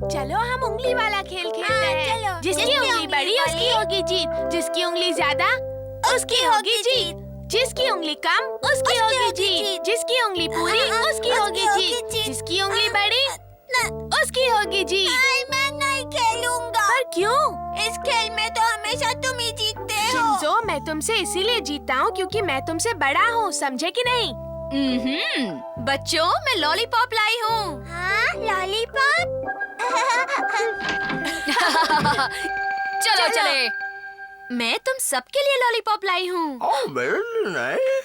चलो हम उंगली वाला खेल खेलते हैं। चलो। जिसकी उंगली बड़ी उसकी होगी जीत, जिसकी उंगली ज्यादा उसकी होगी जीत, जिसकी उंगली कम उसकी होगी जीत, जिसकी उंगली पूरी उसकी होगी जीत, जिसकी उंगली बड़ी उसकी होगी जीत। मैं नहीं खेलूंगा। पर क्यों? इस खेल में तो हमेशा तुम ही जीतते हो। शिंजो, मैं तुमसे इसीलिए जीतता हूँ क्योंकि मैं तुमसे बड़ा हूँ, समझे कि नहीं? बच्चों, मैं लॉलीपॉप लाई हूँ। हाँ, लॉलीपॉप। चलो चले। मैं तुम सबके लिए लॉलीपॉप लाई हूँ। मेरे लिए नहीं।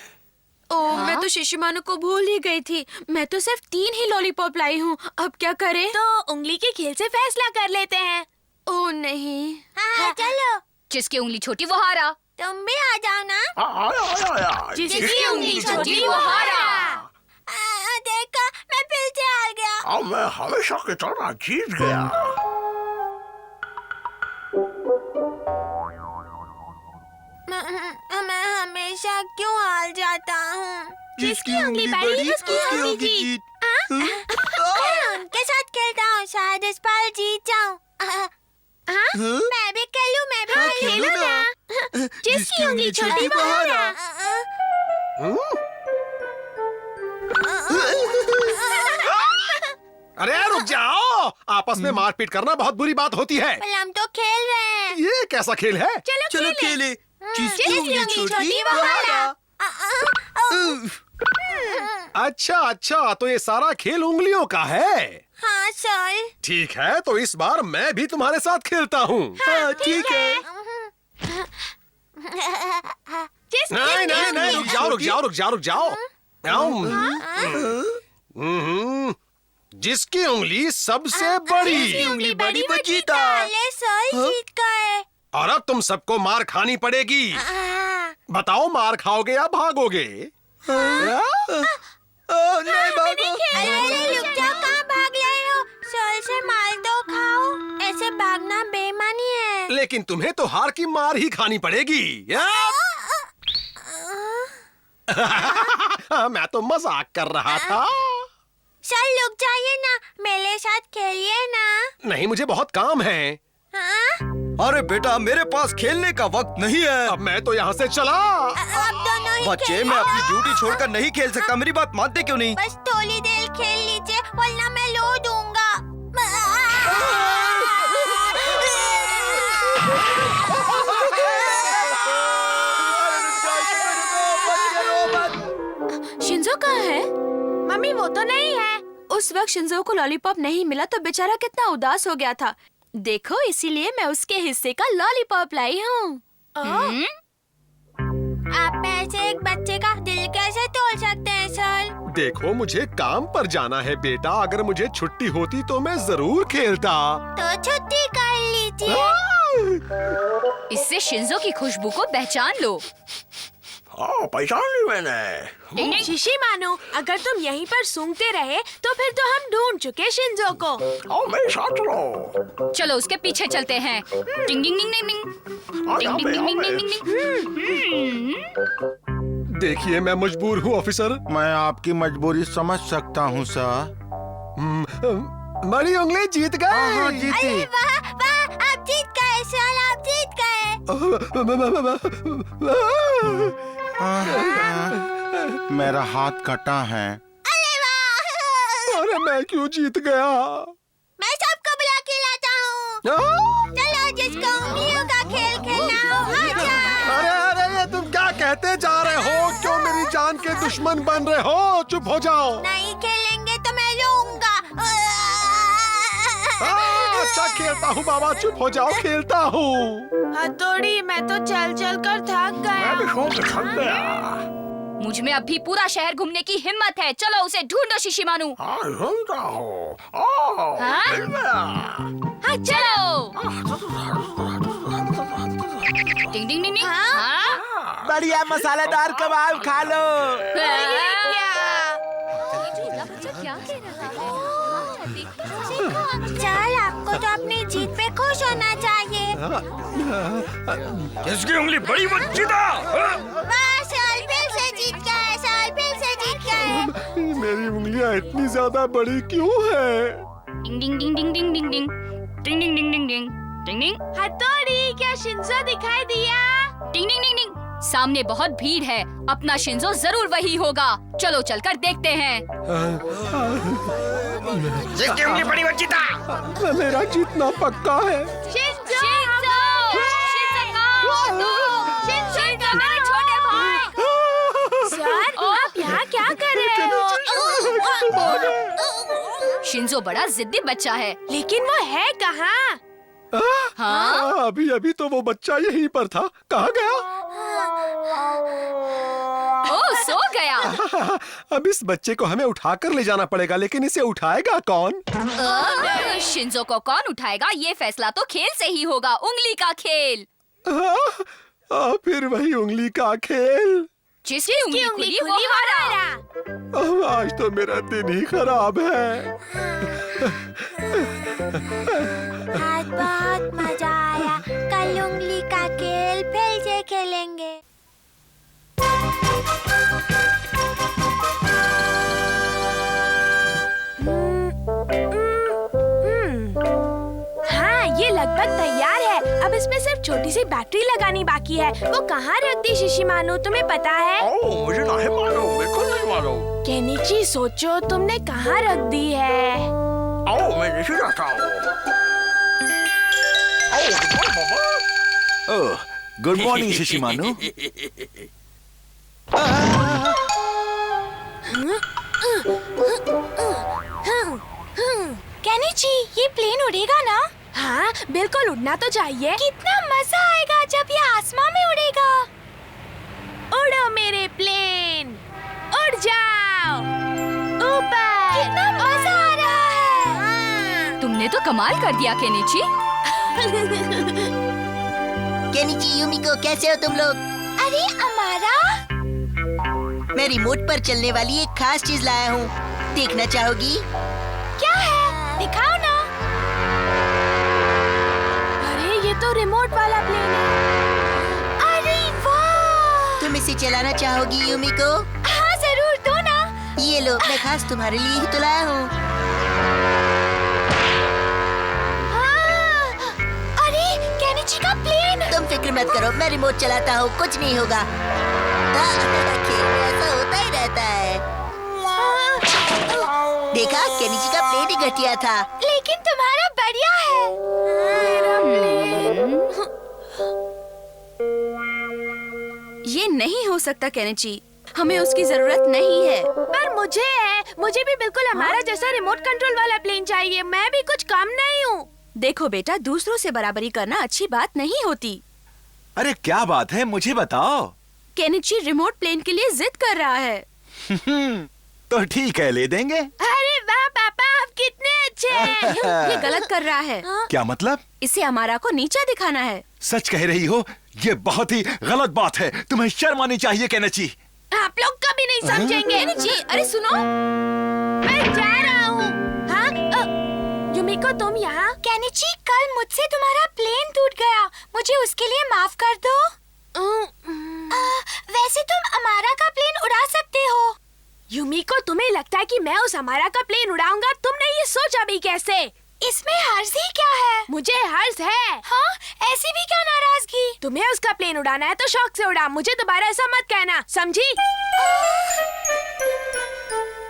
ओह, मैं तो शिशुमानु को भूल ही गई थी। मैं तो सिर्फ 3 ही लॉलीपॉप लाई हूँ। अब क्या करें? तो उंगली के खेल से फैसला कर लेते हैं। ओह नहीं। हाँ, चलो। जिसकी उंगली छोटी वो हारा। तुम भी आ जाओ ना। आया। जिसकी उंगली छोटी वो हारा। देखा, मैं फिर से आ गया। मैं हमेशा की तरह जीत गया। मैं हमेशा क्यों हार जाता हूँ? जिसकी उंगली बड़ी उसकी होगी जीत। मैं उनके साथ खेलता हूँ, शायद इस बार जीत जाऊँ। मैं भी खेलूं, मैं भी खेलो ना। जिसकी उंगली छोटी वो हारा। अरे रुक जाओ, आपस में मारपीट करना बहुत बुरी बात होती है। पर हम तो खेल रहे हैं। ये कैसा खेल है? चलो खेले। जिसकी उंगली छोटी वो हारा। अच्छा, तो ये सारा खेल उंगलियों का है। हाँ सर। ठीक है, तो इस बार मैं भी तुम्हारे साथ खेलता हूँ। हाँ, ठीक है। नहीं, रुक जाओ। जिसकी उंगली सबसे बड़ी। उंगली बड़ी वो जीता। पहले सर जीत गए। और अब तुम सबको मार खानी पड़ेगी। बताओ, मार खाओगे या भागोगे? नहीं भागो। अरे रुक जाओ, कहाँ भाग रहे हो? सर से मार तो खाओ, ऐसे भागना बेईमानी है। लेकिन तुम्हें तो हार की मार ही खानी पड़ेगी। मैं तो मजाक कर रहा था। सर रुक जाइए ना, मेरे साथ खेलिए ना। नहीं, मुझे बहुत काम है। अरे बेटा, मेरे पास खेलने का वक्त नहीं है। अब मैं तो यहाँ से चला। अब दोनों ही बच्चे, मैं अपनी ड्यूटी छोड़कर नहीं खेल सकता। मेरी बात मानते क्यों नहीं? बस थोड़ी देर खेल लीजिए, वरना मैं लो दूंगा। शिंजो कहाँ है? मम्मी वो तो नहीं है। उस वक्त शिंजो को लॉलीपॉप नहीं मिला तो बेचारा कितना उदास हो गया था। देखो, इसीलिए मैं उसके हिस्से का लॉलीपॉप लाई हूँ। आप में ऐसे एक बच्चे का दिल कैसे तोड़ सकते हैं सर? देखो, मुझे काम पर जाना है बेटा। अगर मुझे छुट्टी होती तो मैं जरूर खेलता। तो छुट्टी कर लीजिए। इससे शिंजो की खुशबू को पहचान लो। पहचान ली मैंने। शिशिमानु, अगर तुम यहीं पर सूंघते रहे तो फिर तो हम ढूंढ चुके शिंजो को। मेरे साथ चलो। चलो उसके पीछे चलते हैं। डिंग डिंग डिंग डिंग डिंग डिंग डिंग डिंग डिंग डिंग। देखिए, मैं मजबूर हूँ ऑफिसर। मैं आपकी मजबूरी समझ सकता हूँ सर। बड़ी उंगली जीत गई। हाँ, जीती। अरे वाह वाह, आप जीत गए सर, आप जीत गए। मेरा हाथ कटा है। अरे वाह। अरे मैं क्यों जीत गया? मैं सबको बुला के लाता हूँ। चलो, जिसको उंगलियों का खेल खेलना हो आ जाओ। अरे, ये तुम क्या कहते जा रहे हो? क्यों मेरी जान के दुश्मन बन रहे हो? चुप हो जाओ। नहीं खेलेंगे तो मैं लूंगा। अच्छा खेलता हूँ बाबा, चुप हो जाओ, खेलता हूँ। हथौड़ी, मैं तो चल चल कर थक गया। मैं भी सो के थक गया। मुझ में अभी पूरा शहर घूमने की हिम्मत है। चलो उसे ढूंढो शिशिमानु। हाँ, ढूंढता हूँ। हाँ? मिल गया। हाँ, चलो। डिंग डिंग डिंग डिंग। हाँ? बढ़िया मसालेदार कबाब खा लो। क्या कह रहा है? चल, आपको तो अपनी जीत पे खुश होना चाहिए। जिसकी उंगली बड़ी वो जीता। वाह, साल फिर से जीत गए, साल फिर से जीत गए। दुनिया इतनी ज्यादा बड़ी क्यों है? डिंग डिंग डिंग डिंग डिंग डिंग डिंग डिंग डिंग डिंग डिंग डिंग डिंग डिंग हथौड़ी, क्या शिंजो दिखाई दिया? डिंग डिंग डिंग डिंग। सामने बहुत भीड़ है, अपना शिंजो जरूर वही होगा। चलो चलकर देखते हैं। जिसकी उंगली बड़ी वो जीता। मेरा जीतना पक्का है। शिंजो, शिंजो, शिंजो मेरे छोटे भाई। सर, आप यहाँ क्या कर रहे हो? शिंजो बड़ा जिद्दी बच्चा है। लेकिन वो है कहाँ? हाँ? अभी अभी तो वो बच्चा यहीं पर था, कहाँ गया? ओ, सो गया। अब इस बच्चे को हमें उठाकर ले जाना पड़ेगा, लेकिन इसे उठाएगा कौन? शिंजो को कौन उठाएगा, ये फैसला तो खेल से ही होगा। उंगली का खेल। फिर वही उंगली का खेल। जिसकी उंगली खुली वो हारा। आज तो मेरा दिन ही खराब है। आज बहुत मजा आया। कल उंगली का खेल फिर से खेलेंगे। हाँ, ये लगभग तैयार है। अब इसमें सिर्फ छोटी सी बैटरी लगानी बाकी है। वो कहाँ रख दी शिशिमानु, तुम्हें पता है? ओह, मुझे नहीं मालूम, बिल्कुल नहीं मालूम। केनिची, सोचो तुमने कहाँ रख दी है? ओह, मैं नहीं जाता हूँ। ओह, गुड मॉर्निंग शिशिमानु। केनिची, ये प्लेन उड़ेगा ना? हाँ, बिल्कुल उड़ना तो चाहिए। कितना मजा आएगा जब ये आसमां में उड़ेगा। उड़ो मेरे प्लेन, उड़ जाओ ऊपर। कितना मजा आ रहा है। तुमने तो कमाल कर दिया केनिची। केनिची, यूमिको, कैसे हो तुम लोग? अरे अमारा, मैं रिमोट पर चलने वाली एक खास चीज लाया हूँ, देखना चाहोगी? क्या है? दिखाओ ना। अरे ये तो रिमोट वाला प्लेन है। अरे वाह! तुम इसे चलाना चाहोगी यूमिको? हाँ जरूर, दो ना। ये लो, मैं खास तुम्हारे लिए ही तो लाया हूँ। हाँ! अरे केनिची का प्लेन। तुम फिक्र मत करो, मैं रिमोट चलाता हूँ, कुछ नहीं होगा। खेल में ऐसा होता ही रहता है। देखा, केनिची का प्लेन ही घटिया था। लेकिन तुम्हारा बढ़िया है। मेरा प्लेन। ये नहीं हो सकता केनिची, हमें उसकी जरूरत नहीं है। पर मुझे है, मुझे भी बिल्कुल हमारा जैसा रिमोट कंट्रोल वाला प्लेन चाहिए। मैं भी कुछ कम नहीं हूँ। देखो बेटा, दूसरों से बराबरी करना अच्छी बात नहीं होती। अरे क्या बात है, मुझे बताओ। केनिची रिमोट प्लेन के लिए जिद कर रहा है। तो ठीक है, ले देंगे। अरे वाह पापा, आप कितने अच्छे हैं। ये गलत कर रहा है। क्या मतलब? इसे अमारा को नीचा दिखाना है। सच कह रही हो, ये बहुत ही गलत बात है। तुम्हें शर्म आनी चाहिए केनिची। आप लोग कभी नहीं समझेंगे। केनिची, अरे सुनो। मैं जा रहा हूँ। हाँ, यूमिको तुम यहाँ? केनिची, कल मुझसे तुम्हारा प्लेन टूट गया, मुझे उसके लिए माफ कर दो। वैसे तुम अमारा का प्लेन उड़ा सकते हो। यूमिको, तुम्हें लगता है कि मैं उस अमारा का प्लेन उड़ाऊंगा? तुमने ये सोचा भी कैसे? इसमें हर्ज ही क्या है? मुझे हर्ज है। हाँ, ऐसी भी क्या नाराजगी? तुम्हें उसका प्लेन उड़ाना है तो शौक से उड़ा, मुझे दोबारा ऐसा मत कहना, समझी?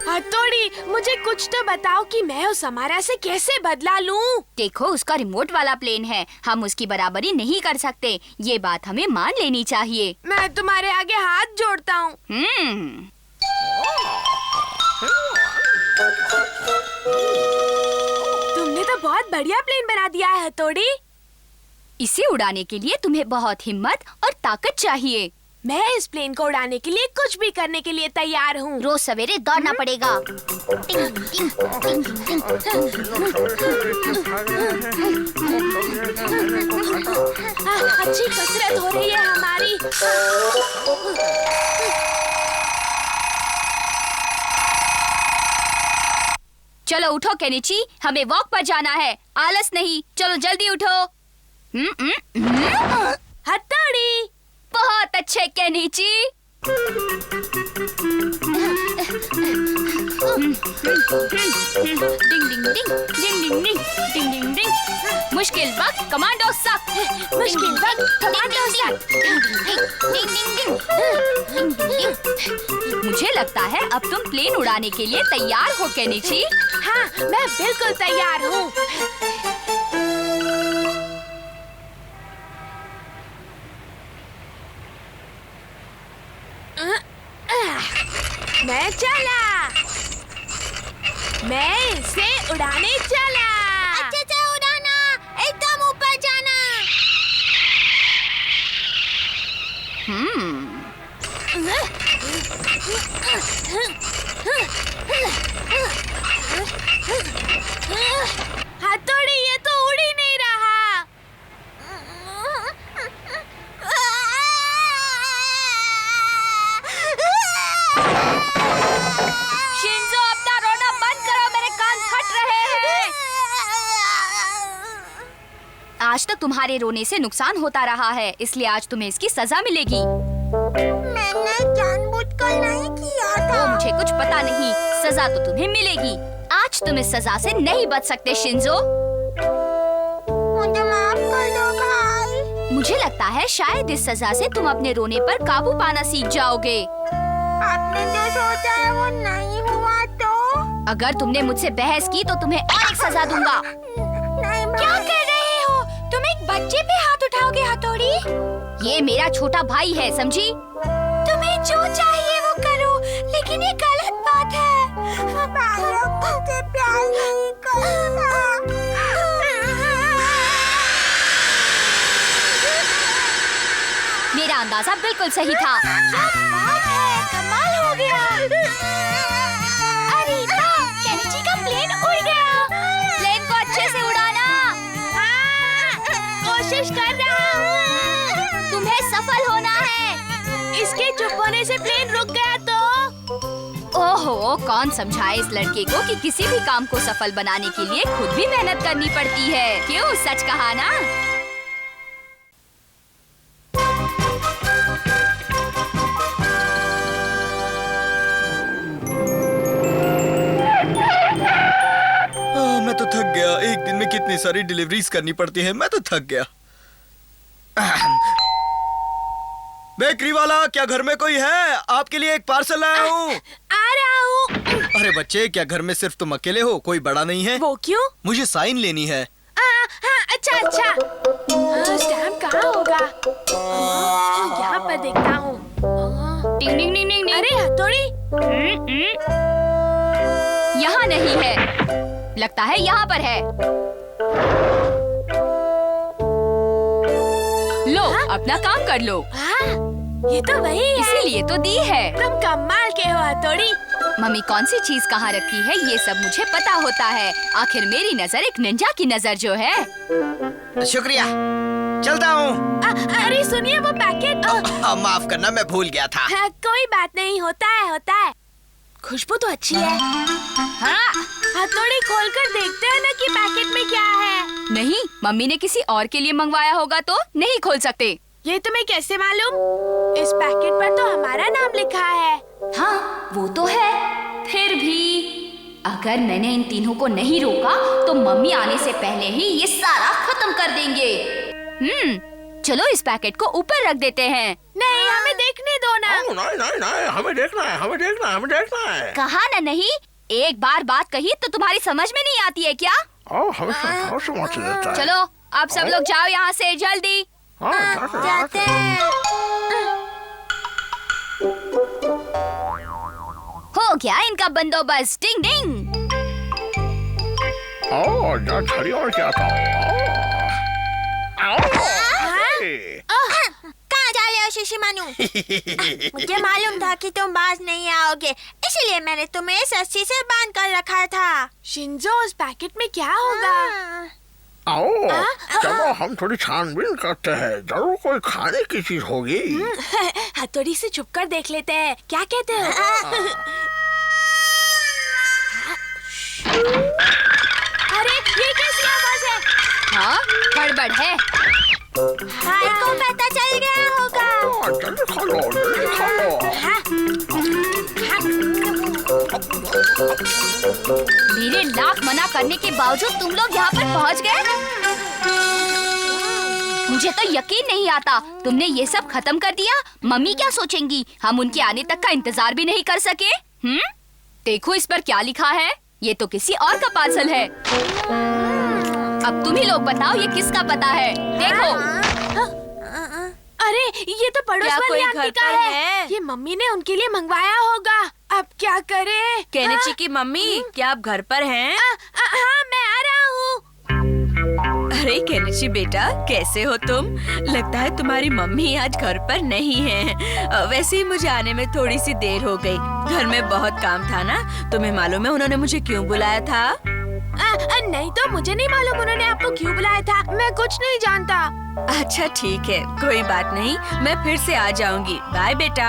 हथौड़ी, मुझे कुछ तो बताओ कि मैं उस अमारा से कैसे बदला लूं? देखो, उसका रिमोट वाला प्लेन है, हम उसकी बराबरी नहीं कर सकते। ये बात हमें मान लेनी चाहिए। मैं तुम्हारे आगे हाथ जोड़ता हूँ। तुमने तो बहुत बढ़िया प्लेन बना दिया है हथौड़ी। इसे उड़ाने के लिए तुम्हें बहुत हिम्मत और ताकत चाहिए। मैं इस प्लेन को उड़ाने के लिए कुछ भी करने के लिए तैयार हूँ। रोज सवेरे दौड़ना पड़ेगा। अच्छी कसरत हो रही है हमारी। चलो उठो केनिची, हमें वॉक पर जाना है। आलस नहीं, चलो जल्दी उठो। हथौड़ी, बहुत अच्छे केनिची। डिंग डिंग डिंग डिंग डिंग डिंग डिंग डिंग डिंग। मुश्किल वक्त कमांडो सक। मुश्किल वक्त कमांडो सक। मुझे लगता है अब तुम प्लेन उड़ाने के लिए तैयार हो केनिची। हाँ, मैं बिल्कुल तैयार हूँ। मैं चला। मैं इसे उड़ाने चला। अच्छे से उड़ाना, एकदम ऊपर जाना। हथौड़ी, ये तो उड़ ही नहीं रहा। शिंजो, अपना रोना बंद करो, मेरे कान फट रहे हैं। आज तक तुम्हारे रोने से नुकसान होता रहा है, इसलिए आज तुम्हें इसकी सजा मिलेगी। मैंने जानबूझकर नहीं किया था। वो मुझे कुछ पता नहीं, सजा तो तुम्हें मिलेगी। आज तुम इस सजा से नहीं बच सकते शिंजो। मुझे माफ कर दो भाई। मुझे लगता है शायद इस सजा से तुम अपने रोने पर काबू पाना सीख जाओगे। आपने जो सोचा है वो नहीं हुआ तो? अगर तुमने मुझसे बहस की तो तुम्हें और एक सजा दूंगा। नहीं भाई। क्या कर रहे हो? तुम एक बच्चे पे हाथ उठाओगे हथौड़ी? ये मेरा छोटा भाई है, समझी? तुम्हें जो चाहिए वो करो, लेकिन ये गलत बात है। भाई लोग मुझे प्यार नहीं करता। मेरा अंदाजा बिल्कुल सही था। बात है, कमाल हो गया। अरे केनिची का प्लेन उड़ गया। प्लेन को अच्छे से उड़ाना। कोशिश कर रहा हूँ। तुम्हें सफल होना है। इसके चुप होने से प्लेन रुक गया तो? ओहो, कौन समझाए इस लड़के को कि किसी भी काम को सफल बनाने के लिए खुद भी मेहनत करनी पड़ती है। क्यों, सच कहा ना? मैं तो थक गया। एक दिन में कितनी सारी डिलीवरीज करनी पड़ती है, मैं तो थक गया। बेकरी वाला, क्या घर में कोई है? आपके लिए एक पार्सल लाया हूँ। आ रहा हूँ। अरे बच्चे, क्या घर में सिर्फ तुम अकेले हो? कोई बड़ा नहीं है? वो क्यों? मुझे साइन लेनी है। हाँ, अच्छा अच्छा। स्टैम्प कहाँ होगा? यहाँ पर देखता हूँ। टिंग टिंग टिंग टिंग। अरे हथौड़ी, यहाँ नहीं है, लगता है यहाँ पर है। लो, अपना काम कर लो। हाँ, ये तो वही है। इसीलिए तो दी है। तुम कमाल के हो हथौड़ी। मम्मी कौन सी चीज कहाँ रखी है ये सब मुझे पता होता है। आखिर मेरी नजर एक निंजा की नजर जो है। शुक्रिया, चलता हूँ। अरे सुनिए, वो पैकेट। माफ करना, मैं भूल गया था। हाँ, कोई बात नहीं, होता है। खुशबू तो अच्छी है। हाँ, हथौड़ी खोलकर देखते हैं ना कि पैकेट में क्या है। नहीं, मम्मी ने किसी और के लिए मंगवाया होगा तो नहीं खोल सकते। ये तुम्हें कैसे मालूम? इस पैकेट पर तो हमारा नाम लिखा है। हाँ, वो तो है। फिर भी अगर मैंने इन तीनों को नहीं रोका तो मम्मी आने से पहले ही ये सारा खत्म कर देंगे। चलो इस पैकेट को ऊपर रख देते हैं। नहीं, हमें देखने दो ना। नहीं, हमें देखना है। कहा ना नहीं, एक बार बात कही तो तुम्हारी समझ में नहीं आती है क्या? हमें समझ देता है। चलो अब सब लोग जाओ यहाँ से जल्दी। जाते हैं। हो गया इनका बंदोबस्त। डिंग डिंग। और क्या था? कहाँ जा रहे हो शिशिमानु? मुझे मालूम था कि तुम बाज नहीं आओगे, इसीलिए मैंने तुम्हें इस रस्सी से बांध कर रखा था। शिंजो, उस पैकेट में क्या होगा? चलो हम थोड़ी छानबीन करते हैं, जरूर कोई खाने की चीज होगी। हथौड़ी से छुपकर देख लेते हैं, क्या कहते हो? अरे ये कैसी आवाज है? हाँ, गड़बड़ है। भाई को पता चल गया होगा। जल्दी खा लो। मेरे लाख मना करने के बावजूद तुम लोग यहाँ पर पहुँच गए। मुझे तो यकीन नहीं आता तुमने ये सब खत्म कर दिया। मम्मी क्या सोचेंगी? हम उनके आने तक का इंतजार भी नहीं कर सके। देखो इस पर क्या लिखा है। ये तो किसी और का पार्सल है। अब तुम ही लोग बताओ ये किसका पता है। देखो। अरे ये तो पड़ोस क्या वाली कोई आंटी घर का पर है। है? ये मम्मी ने उनके लिए मंगवाया होगा। अब क्या करें? केनिची की मम्मी, क्या आप घर पर हैं? हाँ मैं आ रहा हूँ। अरे केनिची बेटा, कैसे हो तुम? लगता है तुम्हारी मम्मी आज घर पर नहीं है। वैसे ही मुझे आने में थोड़ी सी देर हो गई। घर में बहुत काम था ना। तुम्हें मालूम है उन्होंने मुझे क्यों बुलाया था? नहीं तो मुझे नहीं मालूम उन्होंने आपको क्यों बुलाया था। मैं कुछ नहीं जानता। अच्छा ठीक है, कोई बात नहीं, मैं फिर से आ जाऊंगी। बाय बेटा।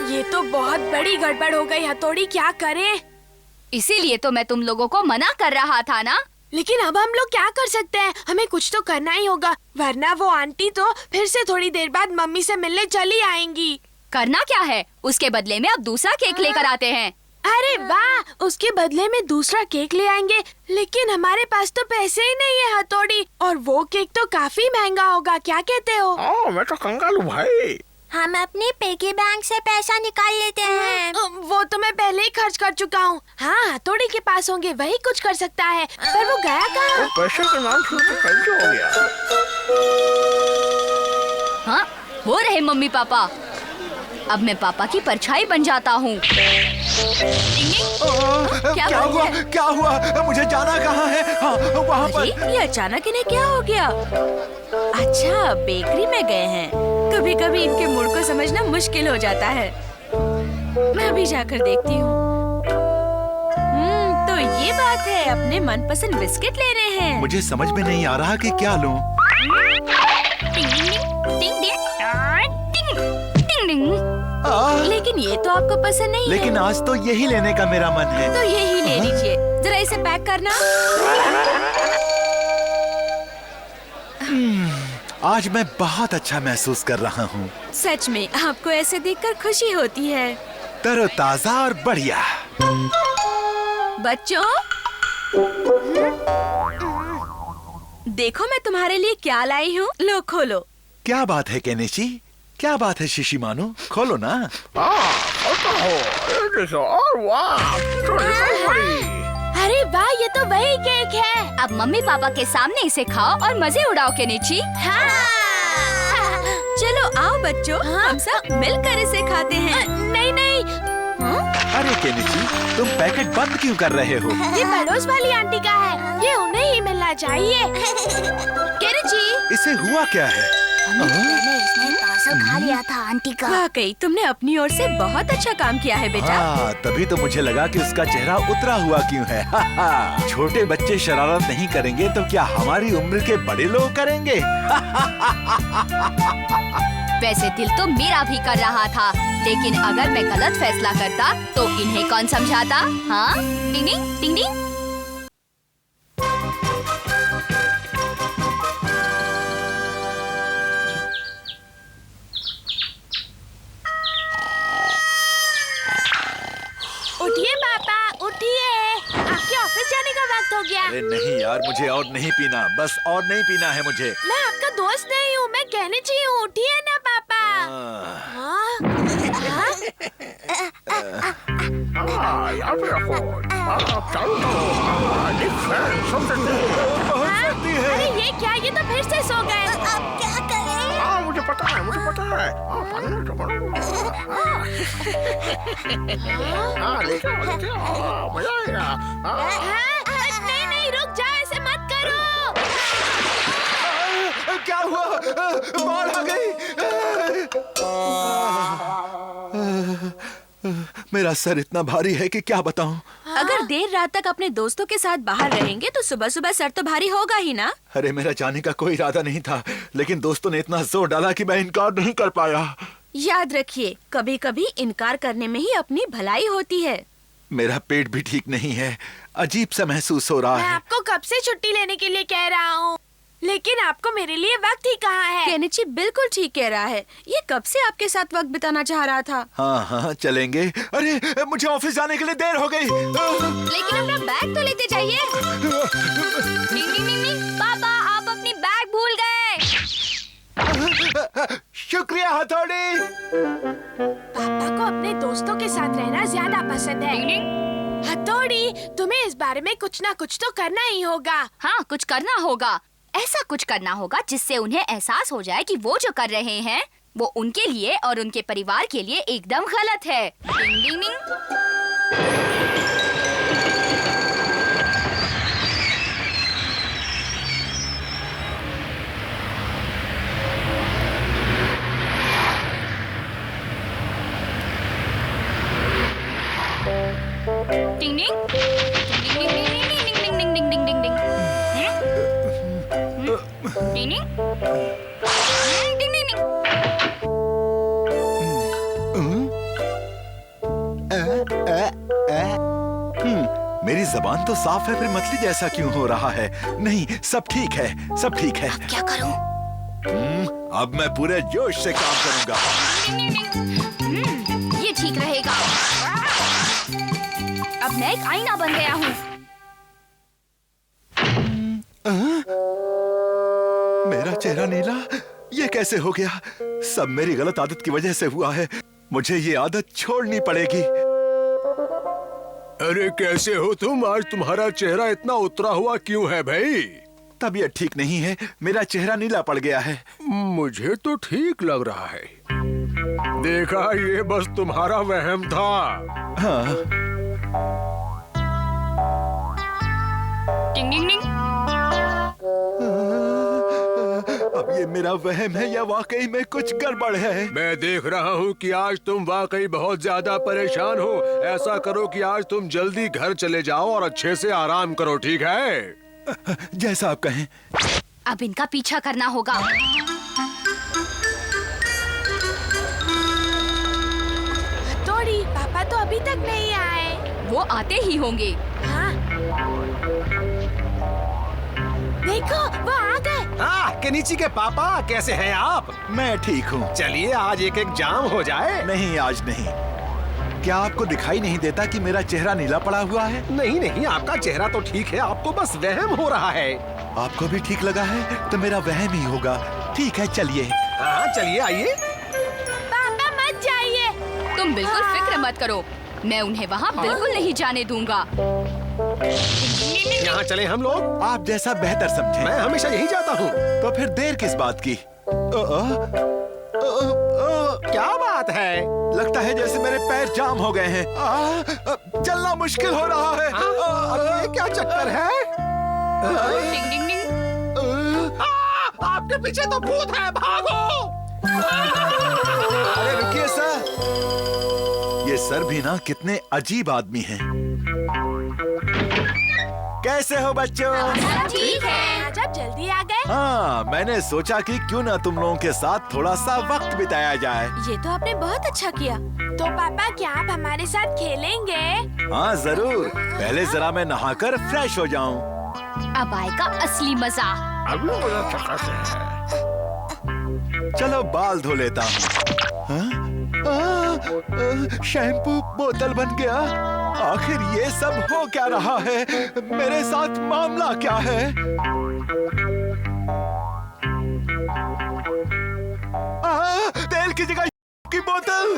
ये तो बहुत बड़ी गड़बड़ हो गई हथौड़ी, क्या करें? इसीलिए तो मैं तुम लोगों को मना कर रहा था ना। लेकिन अब हम लोग क्या कर सकते हैं? हमें कुछ तो करना ही होगा, वरना वो आंटी तो फिर से थोड़ी देर बाद मम्मी से मिलने चली आएंगी। करना क्या है? उसके बदले में अब दूसरा केक लेकर आते हैं। अरे वाह, उसके बदले में दूसरा केक ले आएंगे। लेकिन हमारे पास तो पैसे ही नहीं है हथौड़ी, और वो केक तो काफी महंगा होगा। क्या कहते हो? मैं तो कंगालू भाई। हम अपने पिगी बैंक से पैसा निकाल लेते हैं। वो तो मैं पहले ही खर्च कर चुका हूँ। हाँ हथौड़ी के पास होंगे, वही कुछ कर सकता है। पर वो गया कहाँ? पैसे के नाम से तो कैसे हो गया? हाँ, वो रहे मम्मी पापा। अब मैं पापा की परछाई बन जाता हूँ। क्या हुआ? क्या हुआ? मुझे जाना कहाँ है? हाँ, वहाँ पर। अरे, ये अचानक इन्हें क्या हो गया? अच्छा, बेकरी में गए हैं। कभी कभी इनके मूड को समझना मुश्किल हो जाता है। मैं अभी जाकर देखती हूँ। तो ये बात है, अपने मनपसंद बिस्किट ले रहे हैं। मुझे समझ में नहीं आ रहा कि क्या लूं। लेकिन ये तो आपको पसंद नहीं लेकिन है। आज तो यही लेने का मेरा मन है। तो यही ले लीजिए। जरा इसे पैक करना। आज मैं बहुत अच्छा महसूस कर रहा हूँ। सच में आपको ऐसे देखकर खुशी होती है। तरोताजा और बढ़िया। बच्चों, देखो मैं तुम्हारे लिए क्या लाई हूँ। लो खोलो। क्या बात है केनिची? क्या बात है शिशिमानो? खोलो ना। अरे वाह, ये तो वही केक है। अब मम्मी पापा के सामने इसे खाओ और मजे उड़ाओ केनिची। चलो आओ बच्चों, हम सब मिलकर इसे खाते हैं। नहीं नहीं, अरे केनिची, तुम पैकेट बंद क्यों कर रहे हो? ये पड़ोस वाली आंटी का है, ये उन्हें ही मिलना चाहिए। केनिची, इसे हुआ क्या है? इसने पार्सल खा लिया था आंटी का। वाकई तुमने अपनी ओर से बहुत अच्छा काम किया है बेटा। हाँ, तभी तो मुझे लगा कि उसका चेहरा उतरा हुआ क्यों है। छोटे बच्चे शरारत नहीं करेंगे तो क्या हमारी उम्र के बड़े लोग करेंगे? वैसे दिल तो मेरा भी कर रहा था, लेकिन अगर मैं गलत फैसला करता तो इन्हें कौन समझाता? हाँ, टिंग टिंग टिंग टिंग। उठिए पापा, उठिए, आपके ऑफिस जाने का वक्त हो गया। अरे नहीं यार, मुझे और नहीं पीना, बस और नहीं पीना है मुझे। मैं आपका दोस्त नहीं हूँ, मैं कहने चाहिए हूँ। उठिए ना पापा। यहाँ पे रखो। अरे ये क्या, ये तो फिर से सो गए। अब क्या करें? मुझे पता है, मुझे पता है। पानी में तो लेके आओ, मजा आएगा। नहीं नहीं, रुक जाओ, ऐसे मत करो। क्या हुआ? बाढ़ आ गई। मेरा सर इतना भारी है कि क्या बताऊं। अगर देर रात तक अपने दोस्तों के साथ बाहर रहेंगे तो सुबह सुबह सर तो भारी होगा ही ना। अरे मेरा जाने का कोई इरादा नहीं था, लेकिन दोस्तों ने इतना जोर डाला कि मैं इनकार नहीं कर पाया। याद रखिए, कभी कभी इनकार करने में ही अपनी भलाई होती है। मेरा पेट भी ठीक नहीं है, अजीब सा महसूस हो रहा मैं है। आपको कब से छुट्टी लेने के लिए कह रहा हूँ। लेकिन आपको मेरे लिए वक्त ही कहाँ है? केनिची बिल्कुल ठीक कह रहा है। ये कब से आपके साथ वक्त बिताना चाह रहा था। हाँ हाँ चलेंगे। अरे मुझे ऑफिस जाने के लिए देर हो गई। लेकिन अपना बैग तो लेते जाइए। पापा आप अपनी बैग भूल गए। शुक्रिया हथौड़ी। पापा को अपने दोस्तों के साथ रहना ज्यादा पसंद है। हथौड़ी, तुम्हें इस बारे में कुछ ना कुछ तो करना ही होगा। हाँ कुछ करना होगा। ऐसा कुछ करना होगा जिससे उन्हें एहसास हो जाए कि वो जो कर रहे हैं वो उनके लिए और उनके परिवार के लिए एकदम गलत है। डिंग डिंग डिंग। डिंग डिंग डिंग डिंग डिंग डिंग डिंग डिंग डिंग डिंग। डिंग डिंग डिंग डिंग। मेरी जबान तो साफ है, फिर मतली जैसा क्यों हो रहा है? नहीं, सब ठीक है, सब ठीक है। क्या करूं? अब मैं पूरे जोश से काम करूंगा। ये ठीक रहेगा। अब मैं एक आईना बन गया हूँ। मेरा चेहरा नीला, ये कैसे हो गया? सब मेरी गलत आदत की वजह से हुआ है। मुझे ये आदत छोड़नी पड़ेगी। अरे कैसे हो तुम? आज तुम्हारा चेहरा इतना उतरा हुआ क्यों है भाई? तबीयत ठीक नहीं है, मेरा चेहरा नीला पड़ गया है। मुझे तो ठीक लग रहा है। देखा, ये बस तुम्हारा वहम था। हाँ। डिंग डिंग डिंग। अब ये मेरा वहम है या वाकई में कुछ गड़बड़ है? मैं देख रहा हूँ कि आज तुम वाकई बहुत ज्यादा परेशान हो। ऐसा करो कि आज तुम जल्दी घर चले जाओ और अच्छे से आराम करो, ठीक है? जैसा आप कहें। अब इनका पीछा करना होगा। हथौड़ी, पापा तो अभी तक नहीं आए। वो आते ही होंगे। हाँ। देखो, वो आ गए। केनिची के पापा, कैसे हैं आप? मैं ठीक हूँ। चलिए आज एक एक जाम हो जाए। नहीं, आज नहीं। क्या आपको दिखाई नहीं देता कि मेरा चेहरा नीला पड़ा हुआ है? नहीं नहीं, आपका चेहरा तो ठीक है, आपको बस वहम हो रहा है। आपको भी ठीक लगा है तो मेरा वहम ही होगा। ठीक है, चलिए। हाँ चलिए, आइए। पापा मत जाइए। तुम बिल्कुल फिक्र मत करो, मैं उन्हें वहाँ बिल्कुल नहीं जाने दूंगा। यहाँ चले हम लोग। आप जैसा बेहतर समझें। मैं हमेशा यही जाता हूँ। तो फिर देर किस बात की? क्या बात है? लगता है जैसे मेरे पैर जाम हो गए हैं। चलना मुश्किल हो रहा है। ये क्या चक्कर है? डिंग डिंग डिंग। आपके पीछे तो भूत है, भागो! अरे रुकिए सर, ये सर भी ना कितने अजीब आदमी हैं। कैसे हो बच्चों? ठीक है। आज आप जल्दी आ गए। हाँ, मैंने सोचा कि क्यों ना तुम लोगों के साथ थोड़ा सा वक्त बिताया जाए। ये तो आपने बहुत अच्छा किया। तो पापा, क्या आप हमारे साथ खेलेंगे? हाँ जरूर, पहले जरा मैं नहाकर फ्रेश हो जाऊं। अब आएगा असली मजा। अभी मुझे चक्कर है। चलो बाल धो लेता हूँ। शैम्पू बोतल बन गया। आखिर ये सब हो क्या रहा है? मेरे साथ मामला क्या है? तेल की जगह की बोतल।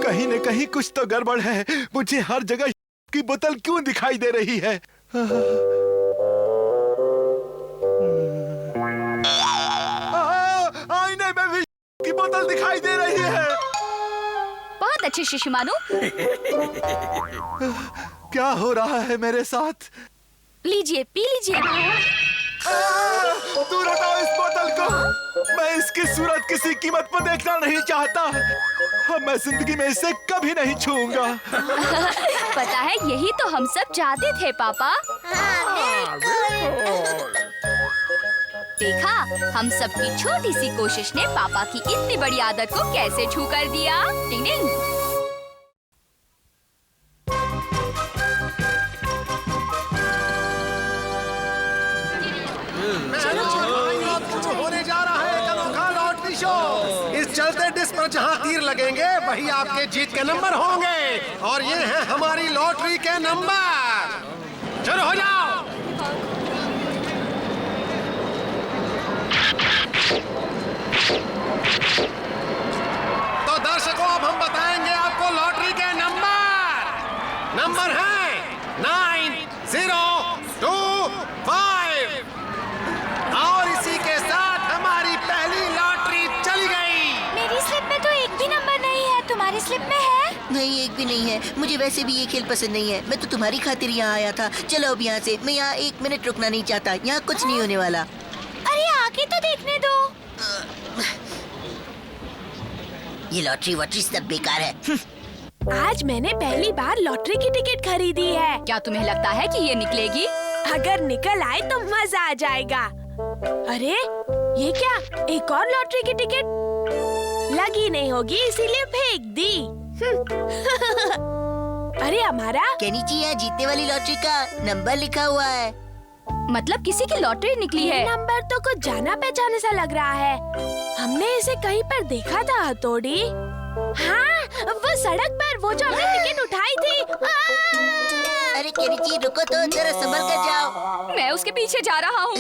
कहीं न कहीं कुछ तो गड़बड़ है। मुझे हर जगह की बोतल क्यों दिखाई दे रही है? आईने में भी की बोतल दिखाई दे रही है। बहुत अच्छे शिशुमानु। क्या हो रहा है मेरे साथ? लीजिए, पी लीजिए। दूर हटाओ इस बोतल को। मैं इसकी सूरत किसी कीमत पर देखना नहीं चाहता। मैं जिंदगी में इसे कभी नहीं छूऊंगा। पता है, यही तो हम सब चाहते थे पापा। देखा, हम सबकी छोटी सी कोशिश ने पापा की इतनी बड़ी आदत को कैसे छू कर दिया। डिंग डिंग। जिस पर जहाँ तीर लगेंगे वही आपके जीत के नंबर होंगे। और ये है हमारी लॉटरी के नंबर। शुरू हो जाओ। तो दर्शकों, अब हम बताएंगे आपको लॉटरी के नंबर है 9025। और इसी के साथ हमारी पहली लॉटरी चली गई। मेरी स्लिप में तो एक भी नंबर नहीं है, तुम्हारी स्लिप में है? नहीं, एक भी नहीं है। मुझे वैसे भी ये खेल पसंद नहीं है। मैं तो तुम्हारी खातिर यहाँ आया था। चलो अब यहाँ से। मैं यहाँ 1 मिनट रुकना नहीं चाहता। यहाँ कुछ नहीं होने वाला। अरे आके तो देखने दो। ये लॉटरी वॉटरी सब बेकार है। आज मैंने पहली बार लॉटरी की टिकट खरीदी है। क्या तुम्हें लगता है कि ये निकलेगी? अगर निकल आए तो मजा आ जाएगा। अरे ये क्या, एक और लॉटरी की टिकट? लगी नहीं होगी इसीलिए फेंक दी। अरे हमारा केनिची, यहाँ जीतने वाली लॉटरी का नंबर लिखा हुआ है। मतलब किसी की लॉटरी निकली है। नंबर तो कुछ जाना पहचाने सा लग रहा है। हमने इसे कहीं पर देखा था हथौड़ी। हाँ, वो सड़क पर वो जो हमने टिकट उठाई थी। अरे केनिची, रुको तो, जरा संभल कर जाओ। मैं उसके पीछे जा रहा हूँ।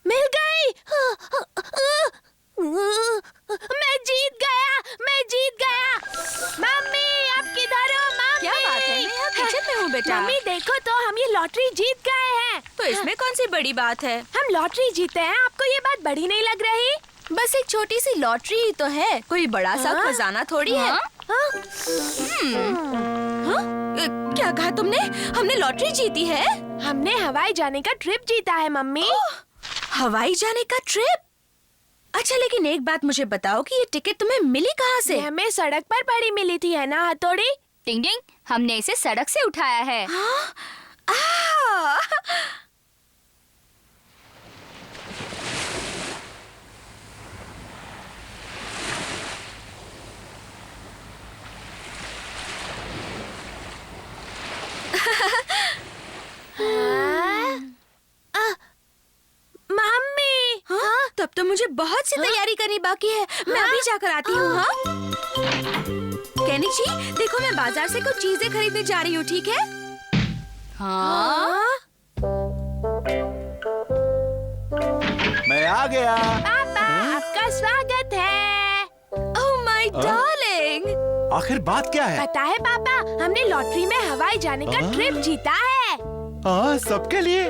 मिल गई। मैं जीत गया। मम्मी, आप किधर हो? मम्मी, क्या बात है? मैं यहाँ किचन में हूँ बेटा। मम्मी देखो तो, हम ये लॉटरी जीत गए हैं। तो इसमें कौन सी बड़ी बात है? हम लॉटरी जीते हैं। आपको ये बात बड़ी नहीं लग रही? बस एक छोटी सी लॉटरी ही तो है, कोई बड़ा सा खजाना थोड़ी है। क्या कहा तुमने? हमने लॉटरी जीती है? हमने हवाई जाने का ट्रिप जीता है मम्मी। हवाई जाने का ट्रिप? अच्छा, लेकिन एक बात मुझे बताओ कि ये टिकट तुम्हें मिली कहाँ से? हमें सड़क पर पड़ी मिली थी, है ना हथौड़ी? टिंग टिंग, हमने इसे सड़क से उठाया है। मम्मी, तब तो मुझे बहुत सी तैयारी करनी बाकी है। मैं अभी जाकर आती हूँ। हाँ केनिची, देखो मैं बाजार से कुछ चीजें खरीदने जा रही हूँ, ठीक है? हाँ? मैं आ गया। पापा, आपका स्वागत है। Oh my darling. आखिर बात क्या है? पता है पापा, हमने लॉटरी में हवाई जाने का ट्रिप जीता है। हाँ, सबके लिए।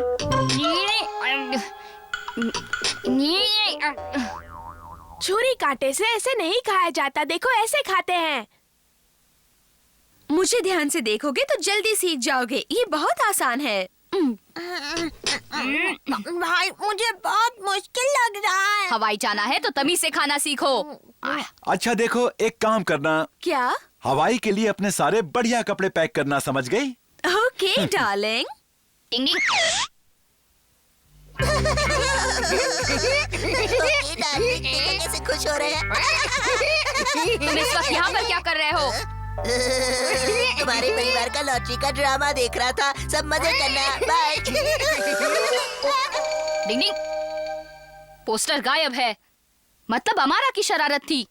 छुरी कांटे से ऐसे नहीं खाया जाता, देखो ऐसे खाते हैं। मुझे ध्यान से देखोगे तो जल्दी सीख जाओगे। ये बहुत आसान है। भाई, मुझे बहुत मुश्किल लग रहा है। हवाई जाना है तो तमीज से खाना सीखो। अच्छा देखो, एक काम करना। क्या? हवाई के लिए अपने सारे बढ़िया कपड़े पैक करना, समझ गई? Okay darling. टिंग टिंग। कैसे खुश हो रहे हैं? तुम इस वक्त यहाँ पर क्या कर रहे हो? तुम्हारे परिवार का लॉटरी का ड्रामा देख रहा था। सब मजे करना। बाय। डिंग डिंग, पोस्टर गायब है। मतलब अमारा की शरारत थी।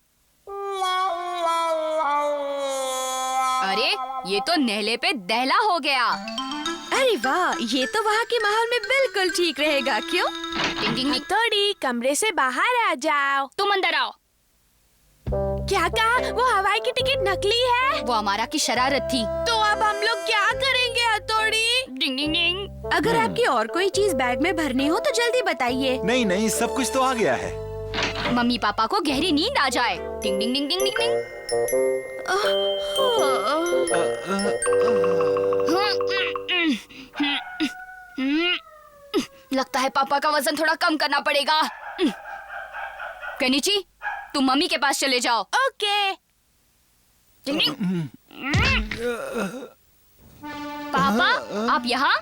अरे ये तो नहले पे दहला हो गया। अरे वाह, ये तो वहाँ के माहौल में बिल्कुल ठीक रहेगा। क्यों? टिंग टिंग, हथौड़ी, कमरे से बाहर आ जाओ। तुम अंदर आओ। क्या कहा? वो हवाई की टिकट नकली है? वो अमारा की शरारत थी। तो अब हम लोग क्या करेंगे हथौड़ी? डिंग डिंग डिंग। अगर आपकी और कोई चीज बैग में भरनी हो तो जल्दी बताइए। नहीं नहीं, सब कुछ तो आ गया है। मम्मी पापा को गहरी नींद आ जाए। डिंग डिंग डिंग डिंग डिंग डिंग। लगता है पापा का वजन थोड़ा कम करना पड़ेगा। केनिची, तुम मम्मी के पास चले जाओ। ओके। डिंग डिंग। पापा, आप यहाँ?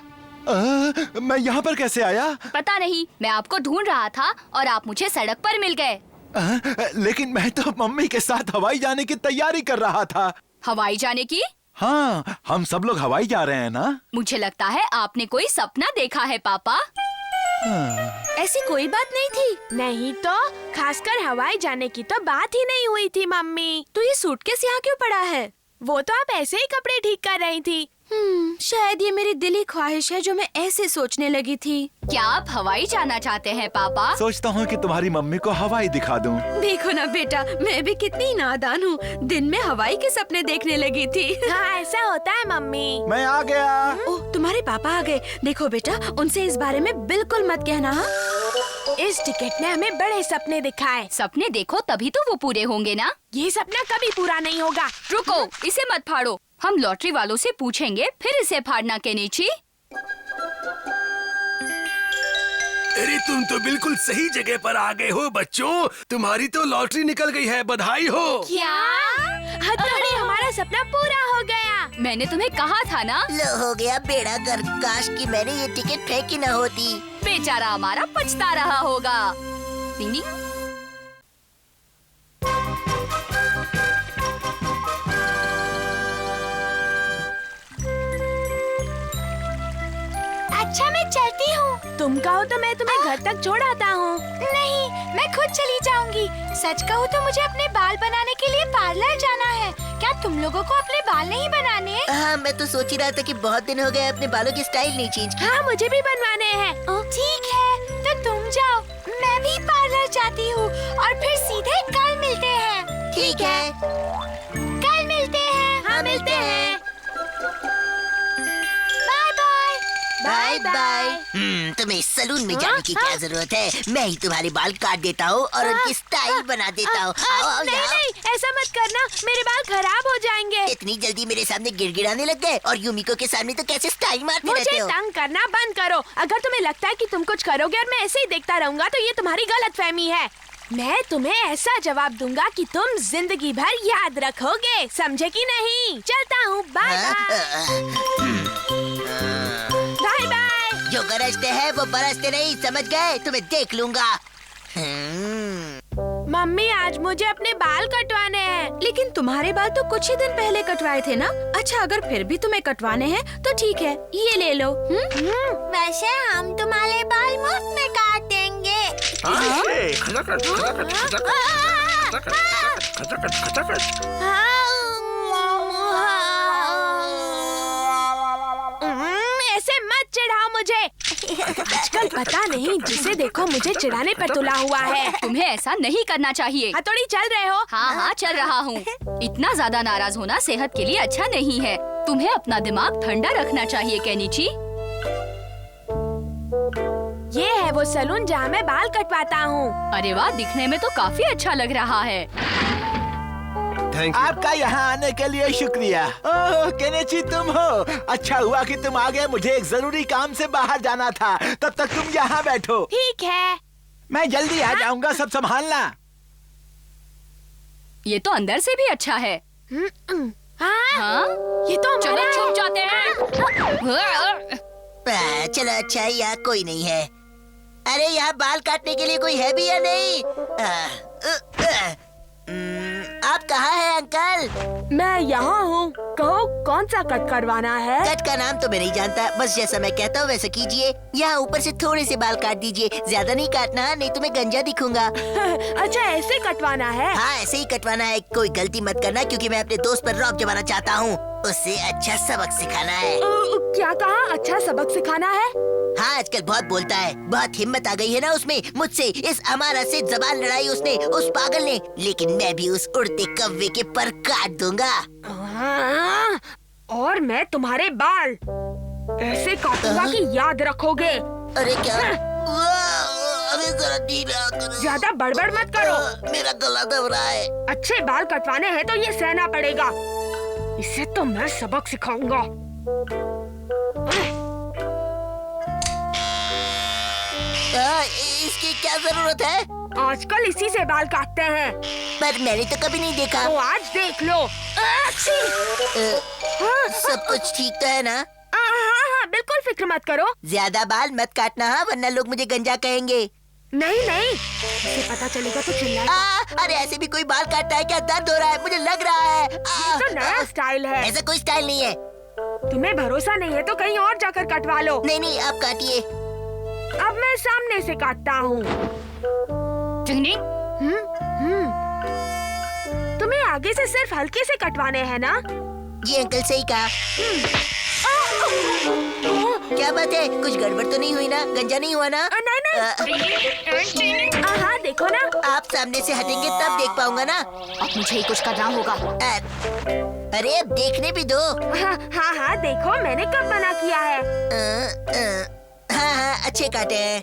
मैं यहाँ पर कैसे आया? पता नहीं, मैं आपको ढूंढ रहा था और आप मुझे सड़क पर मिल गए। लेकिन मैं तो मम्मी के साथ हवाई जाने की तैयारी कर रहा था। हवाई जाने की? हाँ, हम सब लोग हवाई जा रहे हैं ना। मुझे लगता है आपने कोई सपना देखा है पापा। ऐसी कोई बात नहीं थी। नहीं तो, खासकर हवाई जाने की तो बात ही नहीं हुई थी मम्मी। तो ये सूटकेस यहाँ क्यों पड़ा है? वो तो आप ऐसे ही कपड़े ठीक कर रही थी। शायद ये मेरी दिली ख्वाहिश है जो मैं ऐसे सोचने लगी थी। क्या आप हवाई जाना चाहते हैं पापा? सोचता हूँ कि तुम्हारी मम्मी को हवाई दिखा दूँ। देखो ना बेटा, मैं भी कितनी नादान हूँ, दिन में हवाई के सपने देखने लगी थी। हाँ, ऐसा होता है मम्मी। मैं आ गया। ओह, तुम्हारे पापा आ गए। देखो बेटा, उनसे इस बारे में बिल्कुल मत कहना। इस टिकट ने हमें बड़े सपने दिखाए। सपने देखो तभी तो वो पूरे होंगे ना। ये सपना कभी पूरा नहीं होगा। रुको, इसे मत फाड़ो। हम लॉटरी वालों से पूछेंगे, फिर इसे फाड़ना केनिची। अरे तुम तो बिल्कुल सही जगह पर आ गए हो बच्चों। तुम्हारी तो लॉटरी निकल गई है, बधाई हो। क्या? हथौड़ी, हमारा सपना पूरा हो गया। मैंने तुम्हें कहा था ना। लो हो गया बेड़ा गर्क। काश कि मैंने ये टिकट फेंकी न होती। बेचारा हमारा पछता रहा होगा। टिंग अच्छा, मैं चलती हूँ। तुम कहो तो मैं तुम्हें घर तक छोड़ आता हूँ। नहीं, मैं खुद चली जाऊंगी। सच कहूँ तो मुझे अपने बाल बनाने के लिए पार्लर जाना है। क्या तुम लोगों को अपने बाल नहीं बनाने? हाँ, मैं तो सोच ही रहा था कि बहुत दिन हो गए अपने बालों की स्टाइल नहीं चेंज की। हाँ, मुझे भी बनवाने हैं। ठीक है, तो तुम जाओ, मैं भी पार्लर जाती हूँ और फिर सीधे कल मिलते हैं। ठीक है, कल मिलते हैं। हाँ, मिलते हैं। Bye bye. तुम्हें सलून में जाने की क्या जरूरत है? मैं ही तुम्हारे बाल काट देता हूँ और उनकी स्टाइल बना देता हूँ। नहीं, ऐसा मत करना, मेरे बाल खराब हो जाएंगे। इतनी जल्दी मेरे सामने गिड़गिड़ाने लग गए और यूमिको के सामने तो कैसे स्टाइल मारते रहते मुझे हो? तंग करना बंद करो। अगर तुम्हें लगता है कि तुम कुछ करोगे और मैं ऐसे ही देखता रहूंगा तो ये तुम्हारी गलतफहमी है। मैं तुम्हें ऐसा जवाब दूंगा कि तुम जिंदगी भर याद रखोगे, समझे कि नहीं? चलता हूँ, बाय बाय बाय। जो गरजते हैं वो बरसते नहीं, समझ गए? तुम्हें देख लूंगा। मम्मी, आज मुझे अपने बाल कटवाने हैं। लेकिन तुम्हारे बाल तो कुछ ही दिन पहले कटवाए थे ना। अच्छा, अगर फिर भी तुम्हें कटवाने हैं तो ठीक है, ये ले लो। वैसे हम तुम्हारे बाल मुफ्त में काट देंगे। ऐसे मत चिढ़ाओ मुझे। आजकल पता नहीं जिसे देखो मुझे चिढ़ाने पर तुला हुआ है। तुम्हें ऐसा नहीं करना चाहिए। हथौड़ी, चल रहे हो? हाँ, चल रहा हूँ। इतना ज्यादा नाराज होना सेहत के लिए अच्छा नहीं है। तुम्हें अपना दिमाग ठंडा रखना चाहिए केनिची। ये है वो सलून जहाँ मैं बाल कटवाता हूँ। अरे वाह, दिखने में तो काफी अच्छा लग रहा है। आपका यहाँ आने के लिए शुक्रिया। ओह, केनिची तुम हो? अच्छा हुआ कि तुम आ गए। मुझे एक जरूरी काम से बाहर जाना था। तब तक तुम यहाँ बैठो। ठीक है, मैं जल्दी आ जाऊंगा, सब संभालना। ये तो अंदर से भी अच्छा है। हाँ? ये तो चलो हमारा छुप जाते हैं। चलो, अच्छा है, यहाँ कोई नहीं है। अरे यहाँ बाल काटने के लिए कोई है भी या नहीं? आप कहाँ हैं अंकल? मैं यहाँ हूँ। कहो, कौन सा कट करवाना है? कट का नाम तो मैं नहीं जानता, बस जैसा मैं कहता हूँ वैसा कीजिए। यहाँ ऊपर से थोड़े से बाल काट दीजिए, ज्यादा नहीं काटना, नहीं तो मैं गंजा दिखूंगा। अच्छा, ऐसे कटवाना है? हाँ, ऐसे ही कटवाना है। कोई गलती मत करना, क्योंकि मैं अपने दोस्त पर रौब जमाना चाहता हूँ। उससे अच्छा सबक सिखाना है। क्या कहा? अच्छा सबक सिखाना है? हाँ, आजकल बहुत बोलता है। बहुत हिम्मत आ गई है ना उसमें। मुझसे इस अमारा से जबान लड़ाई उसने, उस पागल ने। लेकिन मैं भी उस उड़ते कौवे के पर काट दूंगा। और मैं तुम्हारे बाल ऐसे काटूंगा कि याद रखोगे। अरे क्या? अरे जरा ढीला करो। ज्यादा बड़बड़ मत करो। मेरा गला दब रहा है। अच्छे बाल कटवाने हैं तो ये सहना पड़ेगा। इसे तो मैं सबक सिखाऊंगा। इसकी क्या जरूरत है? आजकल इसी से बाल काटते हैं। पर मैंने तो कभी नहीं देखा। तो आज देख लो। सब कुछ ठीक तो है ना? हाँ, बिल्कुल फिक्र मत करो। ज्यादा बाल मत काटना, हाँ, वरना लोग मुझे गंजा कहेंगे। नहीं, इसे पता चलेगा तो चिल्लाएगा। अरे ऐसे भी कोई बाल काटता है क्या? दर्द हो रहा है, मुझे लग रहा है। ये तो नया स्टाइल है। ऐसा कोई स्टाइल नहीं है। तुम्हें भरोसा नहीं है तो कहीं और जाकर कटवा लो। नहीं, आप काटिए। अब मैं सामने से काटता हूँ। तुम्हें आगे से सिर्फ हल्के से कटवाने हैं ना? जी अंकल सही कहा। क्या बात है, कुछ गड़बड़ तो नहीं हुई ना? गंजा नहीं हुआ ना? नहीं। हाँ देखो ना। आप सामने से हटेंगे तब देख पाऊंगा ना। अब मुझे ही कुछ करना होगा। अरे अब देखने भी दो। हाँ देखो मैंने कब मना किया है। हाँ अच्छे काटे हैं।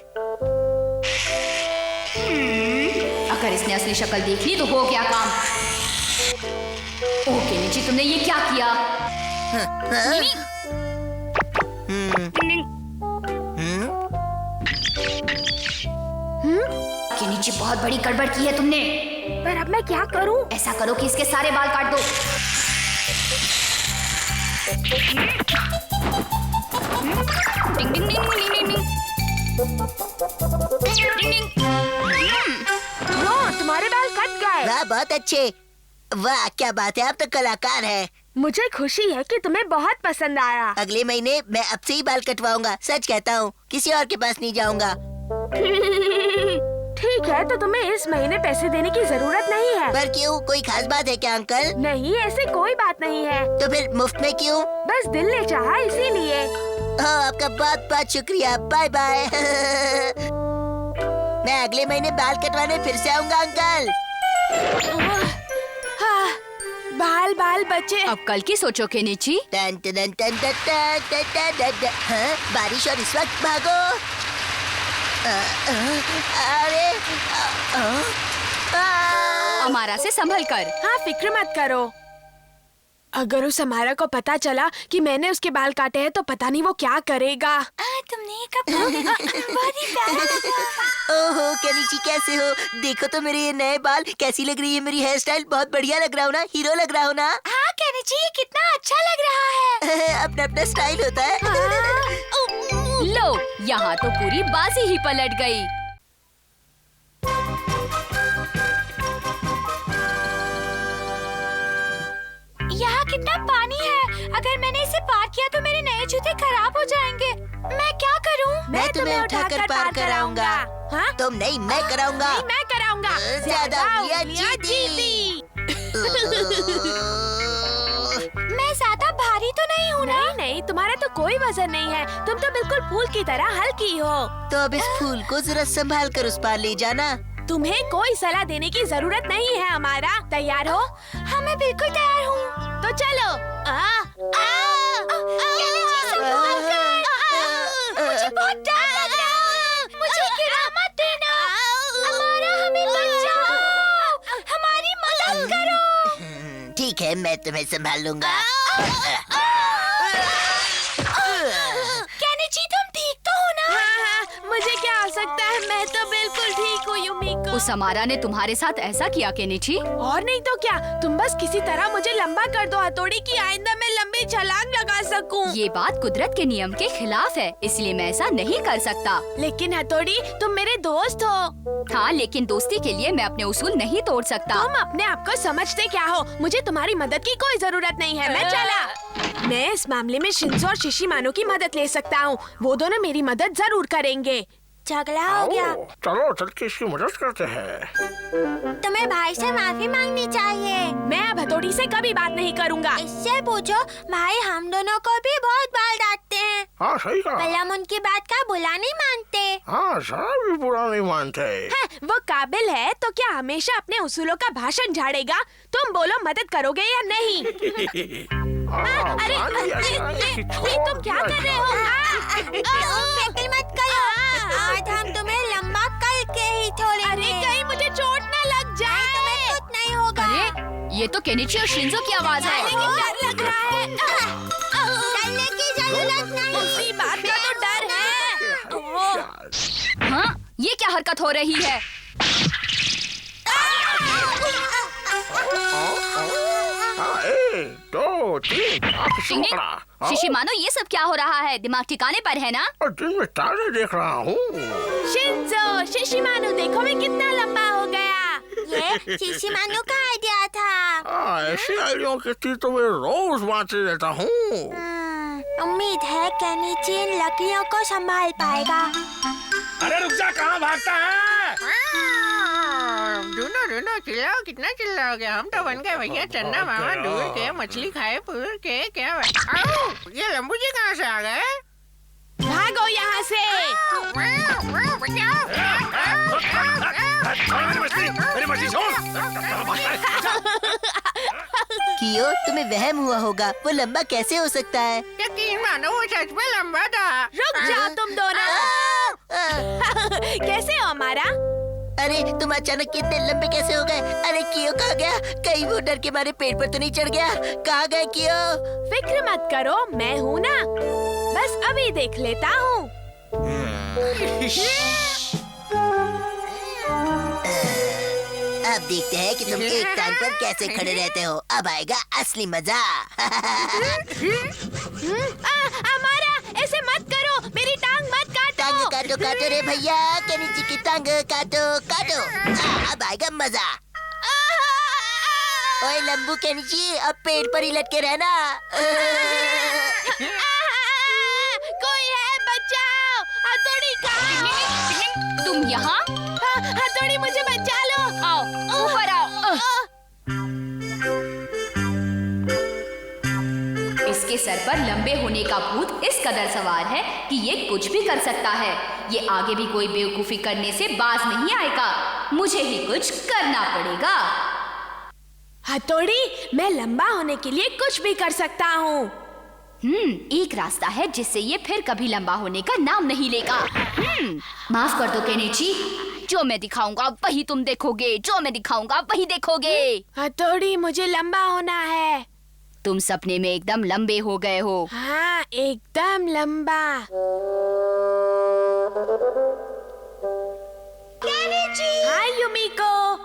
अगर इसने असली शक्ल देख ली तो हो गया काम। ओह केनिची, तुमने ये क्या किया? केनिची, बहुत बड़ी गड़बड़ की है तुमने। पर अब मैं क्या करूं? ऐसा करो कि इसके सारे बाल काट दो। डिंग डिंग डिंग डिंग डिंग डिंग। तुम्हारे बाल कट गए। वाह बहुत अच्छे। वाह क्या बात है, आप तो कलाकार है। मुझे खुशी है कि तुम्हें बहुत पसंद आया। अगले महीने मैं अब से ही बाल कटवाऊंगा, सच कहता हूँ, किसी और के पास नहीं जाऊंगा। ठीक है, तो तुम्हें इस महीने पैसे देने की जरूरत नहीं है। पर क्यों, कोई खास बात है क्या अंकल? नहीं, ऐसे कोई बात नहीं है। तो फिर मुफ्त में क्यों? बस दिल ने चाहा इसीलिए। आपका बहुत बहुत शुक्रिया, बाय बाय। मैं अगले महीने बाल कटवाने फिर से आऊंगा अंकल। बाल बाल बचे। अब कल की सोचो केनिची। टन टन टन टन टन टन टन। हाँ, बारिश और इस वक्त भागो। अरे अमारा से संभल कर। हाँ फिक्र मत करो। अगर उस अमारा को पता चला कि मैंने उसके बाल काटे हैं तो पता नहीं वो क्या करेगा। तुमने ये बहुत ही प्यारा लगा। ओहो केनिची कैसे हो? देखो तो मेरे ये नए बाल, कैसी लग रही है मेरी हेयर स्टाइल? बहुत बढ़िया लग रहा हूँ ना? हीरो लग रहा हूँ ना? हाँ केनिची, ये कितना अच्छा लग रहा है। अपना अपना स्टाइल होता है। लो, यहाँ तो पूरी बाजी ही पलट गई। यहाँ कितना पानी है। अगर मैंने इसे पार किया तो मेरे नए जूते खराब हो जाएंगे। मैं क्या करूँ? मैं तुम्हें उठाकर पार कराऊंगा। हाँ? तुम नहीं, मैं कराऊंगा। नहीं, मैं कराऊंगा। ज्यादा उंगलियां जीती। मैं ज्यादा भारी तो नहीं हूँ ना? नहीं, तुम्हारा तो कोई वजन नहीं है। तुम तो बिल्कुल फूल की तरह हल्की हो। तो अब इस फूल को जरा संभाल कर उस पार ले जाना। तुम्हें कोई सलाह देने की जरूरत नहीं है हमारा। तैयार हो? हाँ मैं बिल्कुल तैयार हूँ। तो चलो। मुझे बहुत डर लग रहा है। मुझे गिरा मत देना। हमारा हमें बचाओ। हमारी मदद करो। ठीक है, मैं तुम्हें संभाल लूंगा। केनिची, तुम ठीक तो हो ना? हाँ, मुझे क्या हो सकता है, मैं तो बिल्कुल ठीक हूँ युमिको। उस अमारा ने तुम्हारे साथ ऐसा किया केनिची? और नहीं तो क्या, तुम बस किसी तरह मुझे लंबा कर दो हथौड़ी की, आइंदा मैं लंबी छलांग लगा सकूं। ये बात कुदरत के नियम के खिलाफ है, इसलिए मैं ऐसा नहीं कर सकता। लेकिन हथौड़ी, तुम मेरे दोस्त हो। हाँ, लेकिन दोस्ती के लिए मैं अपने उसूल नहीं तोड़ सकता। तुम अपने आप को समझते क्या हो? मुझे तुम्हारी मदद की कोई जरूरत नहीं है, मैं चला। मैं इस मामले में शिंजो और शिशिमानो की मदद ले सकता हूँ। वो दोनों मेरी मदद जरूर करेंगे। झगड़ा हो गया। चलो चल के इसकी मदद करते हैं। तुम्हें भाई से माफी मांगनी चाहिए। मैं अब हथौड़ी से कभी बात नहीं करूँगा। इससे पूछो, भाई हम दोनों को भी बहुत बाल डांटते हैं। हाँ सही कहा। पर हम उनकी बात का बुरा नहीं मानते। हाँ जरा भी बुरा नहीं मानते। हाँ, वो काबिल है तो क्या हमेशा अपने उसूलों का भाषण झाड़ेगा? तुम बोलो, मदद करोगे या नहीं? अरे ये तुम क्या कर रहे हो? मत करो। आज हम तुम्हें लंबा करके ही छोड़ेंगे। अरे कहीं मुझे चोट न लग जाए। तुम्हें कुछ नहीं होगा। अरे ये तो केनिची और शिंजो की आवाज है। लेकिन डर लग रहा है। डरने की जरूरत नहीं। उसी बात का तो डर है। हाँ, ये क्या हरकत हो रही है? दो तीन शिशिमानो, ये सब क्या हो रहा है? दिमाग ठिकाने पर है ना? और दिन में तारे देख रहा हूँ। शिंजो, शिशिमानो, देखो मैं कितना लंबा हो गया। ये शिशिमानो का आइडिया था। ऐसी आइडिया की तो मैं रोज बांटते रहता हूँ। उम्मीद है केनिची इन लकड़ियों को संभाल पाएगा। अरे रुक जा, कहाँ भागता है? ढूंढो चिल्लाओ, कितना चिल्लाओगे? हम तो बन गए भैया चन्ना मामा दूर के, मछली खाए पूर के। क्या ये लंबू जी कहाँ से आ गए? भागो यहाँ से। मेरी मछली छोड़। कियो, तुम्हें वहम हुआ होगा, वो लंबा कैसे हो सकता है? यकीन मानो वो सच में लंबा था। रुक जाओ तुम दोनों। कैसे हो हमारा? अरे तुम अचानक कितने लंबे कैसे हो गए? अरे कियो कहाँ गया? कहीं वो डर के मारे पेड़ पर तो नहीं चढ़ गया? कहाँ गए कियो? फिक्र मत करो, मैं हूँ ना, बस अभी देख लेता हूँ। अब देखते हैं कि तुम एक टांग पर कैसे खड़े रहते हो। अब आएगा असली मजा। हमारा ऐसे मत करो, मेरी टांग मत काटो। टांग काटो काटो रे भैया, केनिची की टांग काटो काटो। अब आएगा मजा। ओए लंबू केनिची, अब पेड़ पर ही लटके रहना। कोई है, बचाओ। हथौड़ी कहाँ? तुम यहाँ? हथौड़ी मुझे बचा लो। आओ ऊपर आओ। इसके सर पर लंबे होने का भूत इस कदर सवार है कि ये कुछ भी कर सकता है। ये आगे भी कोई बेवकूफी करने से बाज नहीं आएगा। मुझे ही कुछ करना पड़ेगा। हथौड़ी, मैं लंबा होने के लिए कुछ भी कर सकता हूँ। एक रास्ता है जिससे ये फिर कभी लंबा होने का नाम नहीं लेगा। माफ कर दो केनिची, जो मैं दिखाऊंगा वही तुम देखोगे, जो मैं दिखाऊंगा वही देखोगे। हथौड़ी, मुझे लंबा होना है। तुम सपने में एकदम लंबे हो गए हो। हाँ, एकदम लंबा। हाय युमिको।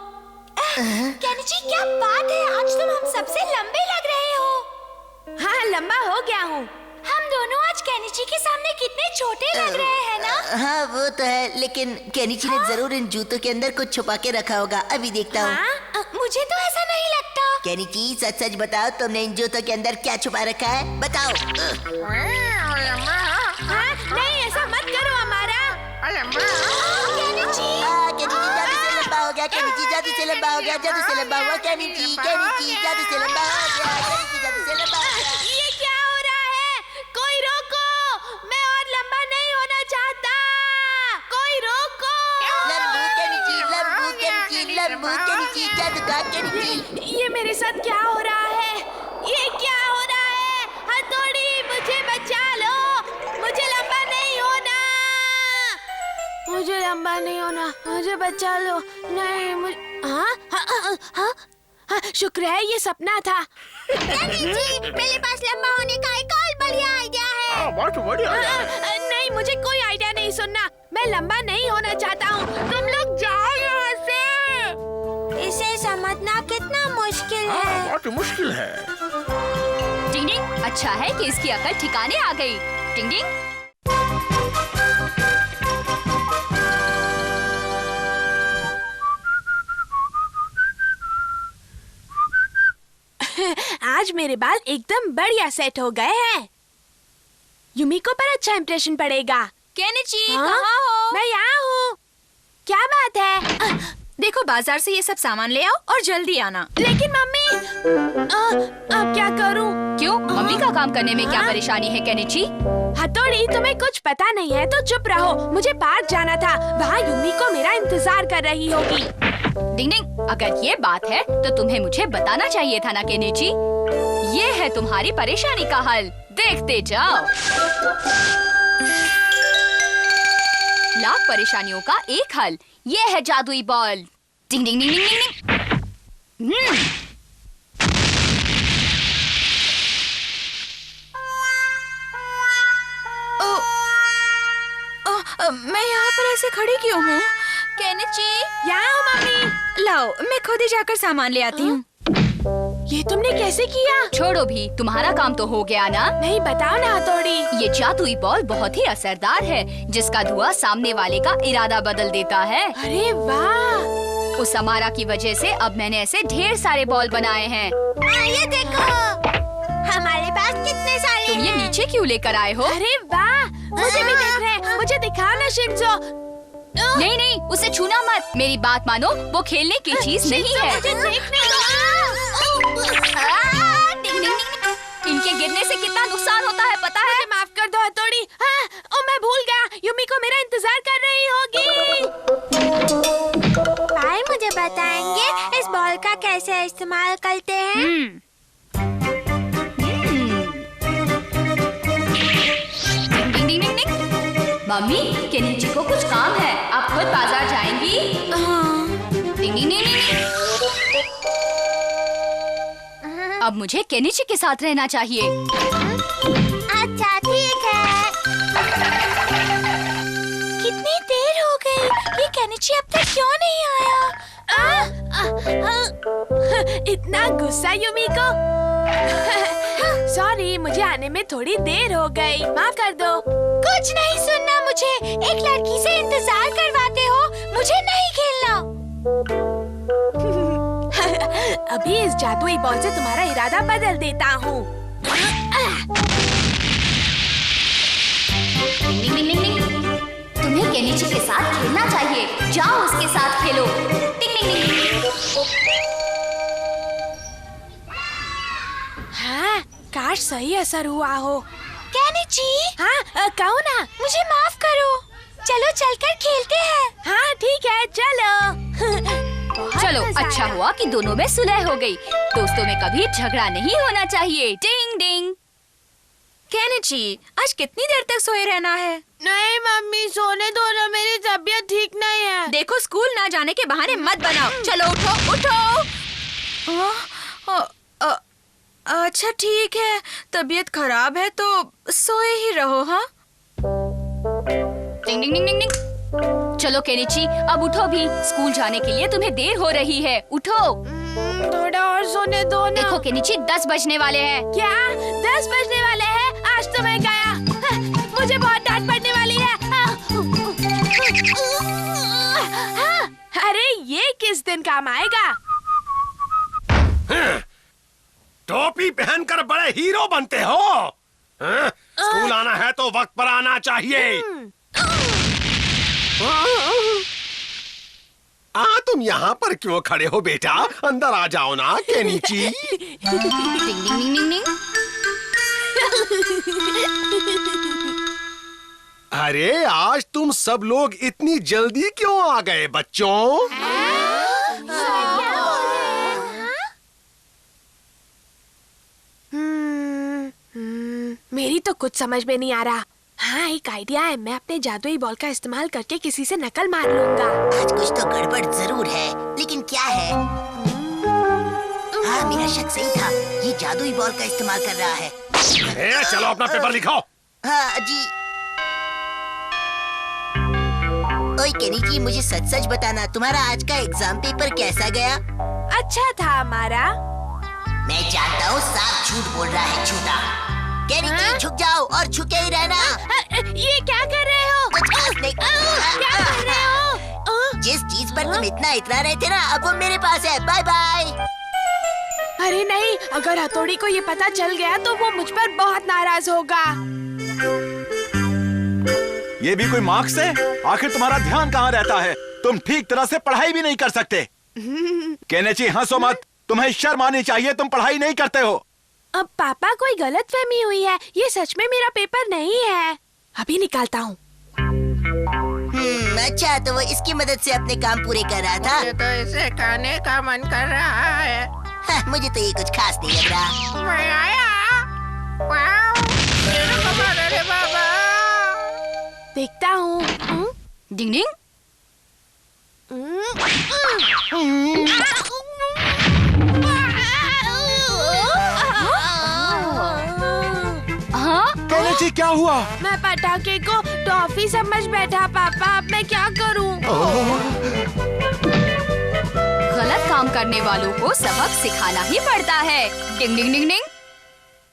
केनिची, क्या बात है? आज तुम हम सबसे लंबे लग रहे हो। हाँ, लंबा हो गया हूँ। हम दोनों आज केनिची के सामने कितने छोटे लग रहे हैं ना? हाँ वो तो है, लेकिन केनिची ने जरूर इन जूतों के अंदर कुछ छुपा के रखा होगा। अभी देखता हूँ। मुझे तो ऐसा नहीं लगता। केनिची, सच सच बताओ, तुमने इन जूतों के अंदर क्या छुपा रखा है? बताओ। नहीं, ऐसा मत करो हमारा। केनिची जादू से लंबा हो गया। केनिची जादू से लंबा हो गया। जादू से लंबा हुआ। केनिची जादू से लंबा हो गया। केनिची जादू से लंबा हो गया। ये क्या हो रहा है? कोई रोको, मैं और लंबा नहीं होना चाहता। कोई रोको। लंबू केनिची, लंबू केनिची, लंबू केनिची, जादू का केनिची। ये मेरे साथ क्या हो रहा है? ये क्या हो रहा है? हथौड़ी, मुझे बचा लो। मुझे लंबा नहीं होना। मुझे लंबा नहीं होना। मुझे बचा लो। नहीं, मुझे हाँ, शुक्र है ये सपना था। मेरे पास लंबा होने का एक और बढ़िया आइडिया है। बहुत बढ़िया। नहीं, मुझे कोई आइडिया नहीं सुनना। मैं लंबा नहीं होना चाहता हूँ। तुम लोग जाओ यहाँ से। इसे समझना कितना मुश्किल है। बहुत मुश्किल है। टिंग टिंग, अच्छा है कि इसकी अकल ठिकाने आ गई। टिंग टिंग। आज मेरे बाल एकदम बढ़िया सेट हो गए हैं। युमिको पर अच्छा इम्प्रेशन पड़ेगा। केनिची, हाँ? कहाँ हो? मैं यहाँ हूँ। क्या बात है? देखो, बाजार से ये सब सामान ले आओ और जल्दी आना। लेकिन मम्मी, अब क्या करूँ? क्यों? मम्मी का काम करने में क्या परेशानी है केनिची? हथौड़ी, तुम्हें कुछ पता नहीं है तो चुप रहो। मुझे पार्क जाना था। वहाँ युमिको मेरा इंतजार कर रही होगी। डिंग डिंग, अगर ये बात है तो तुम्हें मुझे बताना चाहिए था ना केनिची। ये है तुम्हारी परेशानी का हल, देखते जाओ। लाख परेशानियों का एक हल, ये है जादुई बॉल। डिंग डिंग डिंग डिंग डिंग। मैं यहाँ पर ऐसे खड़ी क्यों हूँ? केनिची, यहाँ हूँ मम्मी। लाओ, मैं खुद ही जाकर सामान ले आती हूँ। ये तुमने कैसे किया? छोड़ो भी, तुम्हारा काम तो हो गया ना। नहीं, बताओ ना हथौड़ी। ये जादुई बॉल बहुत ही असरदार है, जिसका धुआं सामने वाले का इरादा बदल देता है। अरे वाह! उस अमारा की वजह से अब मैंने ऐसे ढेर सारे बॉल बनाए हैं। ये देखो, हमारे पास कितने सारे तुम ये नीचे क्यों लेकर आए हो? अरे वाह! मुझे भी देख रहे हैं। मुझे दिखाओ ना शिनजो। नहीं नहीं, उसे छूना मत। मेरी बात मानो, वो खेलने की चीज नहीं है। मुझे देखने दो। डिंग, डिंग, डिंग। इनके गिरने से कितना नुकसान होता है पता है? मुझे माफ कर दो हथौड़ी। ओ मैं भूल गया, युमिको मेरा इंतजार कर रही होगी। भाई मुझे बताएंगे इस बॉल का कैसे इस्तेमाल करते हैं? डिंग, डिंग, डिंग, डिंग। मम्मी, केनिची को कुछ काम है, आप खुद बाजार जाएंगी? डिंग, डिंग, डिंग, डिंग। अब मुझे केनिची के साथ रहना चाहिए। अच्छा ठीक है। कितनी देर हो गई, ये केनिची अब तक क्यों नहीं आया? इतना गुस्सा युमिको। सॉरी, मुझे आने में थोड़ी देर हो गई, माफ कर दो। कुछ नहीं सुनना मुझे, एक लड़की से इंतजार करवाते हो, मुझे नहीं खेलना। अभी इस जादुई बॉल से तुम्हारा इरादा बदल देता हूँ। डिंग, डिंग, डिंग, डिंग। तुम्हें केनिची के साथ खेलना चाहिए, जाओ उसके साथ खेलो। डिंग, डिंग, डिंग, डिंग। हाँ, काश सही असर हुआ हो। केनिची, हाँ, कहो ना। मुझे माफ करो, चलो चलकर खेलते हैं। हाँ ठीक है, चलो। चलो, अच्छा हुआ कि दोनों में सुलह हो गई। दोस्तों में कभी झगड़ा नहीं होना चाहिए। डिंग डिंग। केनिची, आज कितनी देर तक सोए रहना है? नहीं मम्मी, सोने दो ना, मेरी तबीयत ठीक नहीं है। देखो, स्कूल ना जाने के बहाने मत बनाओ। चलो उठो उठो। अच्छा ठीक है, तबीयत खराब है तो सोए ही रहो। हाँ, डिंग डिंग डिंग डिंग डिंग। चलो केनिची, अब उठो भी, स्कूल जाने के लिए तुम्हें देर हो रही है। उठो। थोड़ा और सोने दो ना। देखो केनिची, 10 बजने वाले हैं। क्या 10 बजने वाले हैं? आज तो मैं गया, मुझे बहुत डांट पड़ने वाली है। अरे ये किस दिन काम आएगा? टोपी पहनकर बड़े हीरो बनते हो। स्कूल आना है तो वक्त पर आना चाहिए। तुम यहाँ पर क्यों खड़े हो बेटा? अंदर आ जाओ ना केनिची। डिंग डिंग डिंग डिंग डिंग। अरे आज तुम सब लोग इतनी जल्दी क्यों आ गए बच्चों? मेरी तो कुछ समझ में नहीं आ रहा। हाँ, एक आइडिया है, मैं अपने जादुई बॉल का इस्तेमाल करके किसी से नकल मार लूंगा। आज कुछ तो गड़बड़ जरूर है, लेकिन क्या है? हाँ, मेरा शक सही था, ये जादुई बॉल का इस्तेमाल कर रहा है। चलो अपना पेपर लिखाओ। हाँ जी। ओए केनिची, मुझे सच सच बताना, तुम्हारा आज का एग्जाम पेपर कैसा गया? अच्छा था हमारा। मैं जानता हूँ, साफ झूठ बोल रहा है, झूठा। केनिची, झुक जाओ और झुके ही रहना। ये क्या कर रहे हो? कुछ खास नहीं। क्या कर रहे हो? जिस चीज पर तुम इतना इतरा रहे थे ना, अब वो मेरे पास है। Bye bye. अरे नहीं, अगर हथौड़ी को ये पता चल गया तो वो मुझ पर बहुत नाराज होगा। ये भी कोई मार्क्स है? आखिर तुम्हारा ध्यान कहाँ रहता है? तुम ठीक तरह से पढ़ाई भी नहीं कर सकते। केनिची, हंसो मत, तुम्हें शर्म आनी चाहिए, तुम पढ़ाई नहीं करते हो। अब पापा, कोई गलतफहमी हुई है, ये सच में मेरा पेपर नहीं है। अभी निकालता हूँ। अच्छा, तो वो इसकी मदद से अपने काम पूरे कर रहा था। मुझे तो इसे खाने का मन कर रहा है। मुझे तो ये कुछ खास नहीं लग रहा। मैं आया। वाओ, मेरे बाबा, रे बाबा। देखता हूँ। डिंग डिंग। केनिची, क्या हुआ? मैं पटाखे को टॉफी समझ बैठा पापा, अब मैं क्या करूँ? गलत काम करने वालों को सबक सिखाना ही पड़ता है। डिंग डिंग डिंग डिंग।